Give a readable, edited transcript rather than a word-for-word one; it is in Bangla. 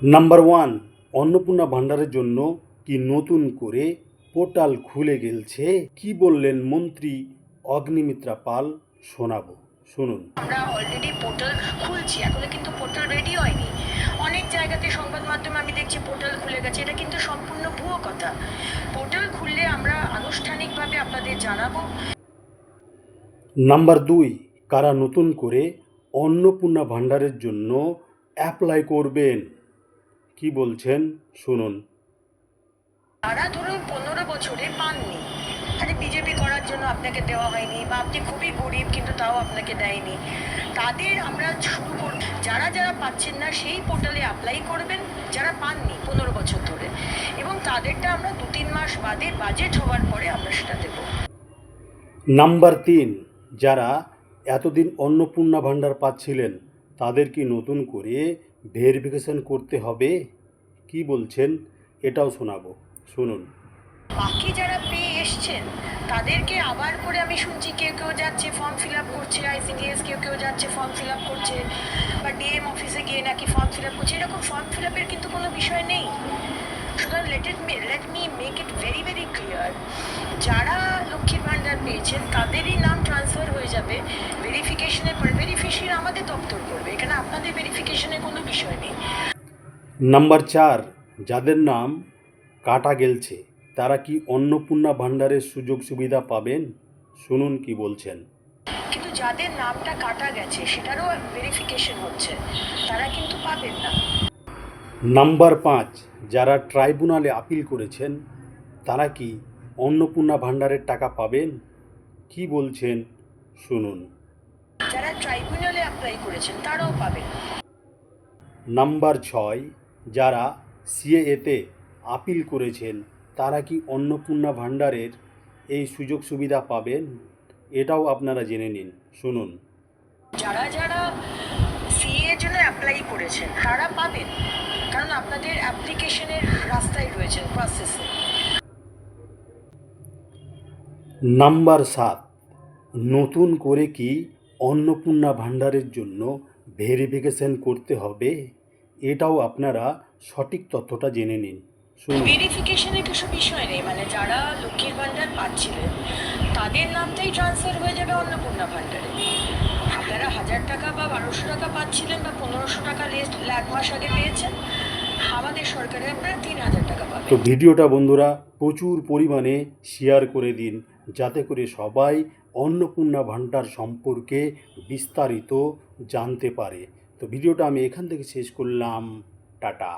নাম্বার ওয়ান, অন্নপূর্ণা ভাণ্ডারের জন্য কি নতুন করে পোর্টাল খুলে গেলছে? কি বললেন মন্ত্রী অগ্নিমিত্রা পাল, শোনাবো, শুনুন। আমরা অলরেডি পোর্টাল খুলছি, এখনো কিন্তু পোর্টাল রেডি হয়নি। অনেক জায়গাতে সংবাদ মাধ্যমে আমি দেখছি পোর্টাল খুলে গেছে, এটা কিন্তু সম্পূর্ণ ভুয়ো কথা। পোর্টাল খুললে আমরা আনুষ্ঠানিকভাবে আপনাদের জানাবো। নাম্বার দুই, কারা নতুন করে অন্নপূর্ণা ভাণ্ডারের জন্য অ্যাপ্লাই করবেন? কি বলছেন শুনুন। তারা ধরুন 15 বছরে পাননি, আরে বিজেপি করার জন্য আপনাকে দেওয়া হয়নি, বা আপনি খুবই গরিব কিন্তু তাও আপনাকে দেয়নি, তাদের আমরা শুরু করব। যারা যারা পাচ্ছেন না সেই পোর্টালে অ্যাপ্লাই করবেন, যারা পাননি 15 বছর ধরে, এবং তাদেরটা আমরা 2-3 মাস বাদে বাজেট হওয়ার পরে আমরা সেটা দেবো। নাম্বার তিন, যারা এতদিন অন্নপূর্ণা ভাণ্ডার পাচ্ছিলেন তাদের কি নতুন করে ভেরিফিকেশন করতে হবে? কি বলছেন এটাও শোনাবো, শুনুন। বাকি যারা পেয়ে এসছেন তাদেরকে আবার করে আমি শুনছি কেউ কেউ যাচ্ছে ফর্ম ফিল আপ করছে, আইসিডিএস কেউ কেউ যাচ্ছে ফর্ম ফিল আপ করছে, বা ডিএম অফিসে গিয়ে নাকি ফর্ম ফিল আপ করছে। এরকম ফর্ম ফিল আপের কিন্তু কোনো বিষয় নেই। সুতরাং let me make it very very clear, যারা লক্ষ্মীর ভাণ্ডার পেয়েছেন তাদেরই নাম ট্রান্সফার হয়ে যাবে। ভেরিফিকেশনের পর ভেরিফিকেশন আমাদের দপ্তর করবে, এখানে আপনাদের ভেরিফিকেশনের কোনো বিষয় নেই। নাম্বার চার, যাদের নাম কাটা গেলছে তারা কি অন্নপূর্ণা ভাণ্ডারের সুযোগ সুবিধা পাবেন? শুনুন কি বলছেন। কিন্তু যাদের নামটা কাটা গেছে সেটারও ভেরিফিকেশন হচ্ছে, তারা কিন্তু পাবেন না। নাম্বার পাঁচ, যারা ট্রাইব্যুনালে আপিল করেছেন তারা কি অন্নপূর্ণা ভাণ্ডারের টাকা পাবেন? কি বলছেন শুনুন। যারা ট্রাইব্যুনালে অ্যাপ্লাই করেছেন তারাও পাবেন। নাম্বার ছয়, যারা সিএএতে আপিল করেছেন তারা কি অন্নপূর্ণা ভাণ্ডারের এই সুযোগ সুবিধা পাবেন? এটাও আপনারা জেনে নিন, শুনুন। যারা যারা সিএ এর জন্য অ্যাপ্লাই করেছেন তারা পাবেন, কারণ আপনাদের অ্যাপ্লিকেশনের রাস্তায় রয়েছেন, প্রসেসে। নাম্বার সাত, নতুন করে কি অন্নপূর্ণা ভাণ্ডারের জন্য ভেরিফিকেশন করতে হবে? এটাও আপনারা সঠিক তথ্যটা জেনে নিন, শুনুন। ভেরিফিকেশনের কিছু বিষয় নেই, মানে যারা লক্ষ্মীর ভাণ্ডার পাচ্ছিলেন তাদের নামটাই ট্রান্সফার হয়ে যাবে অন্নপূর্ণা ভাণ্ডারে। আপনারা 1000 টাকা বা 1200 টাকা পাচ্ছিলেন, বা 1500 টাকা এক মাস আগে পেয়েছেন, আমাদের সরকারে আপনারা 3000 টাকা পাবেন। তো ভিডিওটা বন্ধুরা প্রচুর পরিমাণে শেয়ার করে দিন, যাতে করে সবাই অন্নপূর্ণা ভাণ্ডার সম্পর্কে বিস্তারিত জানতে পারে। তো ভিডিওটা আমি এখান থেকে শেষ করলাম। টাটা।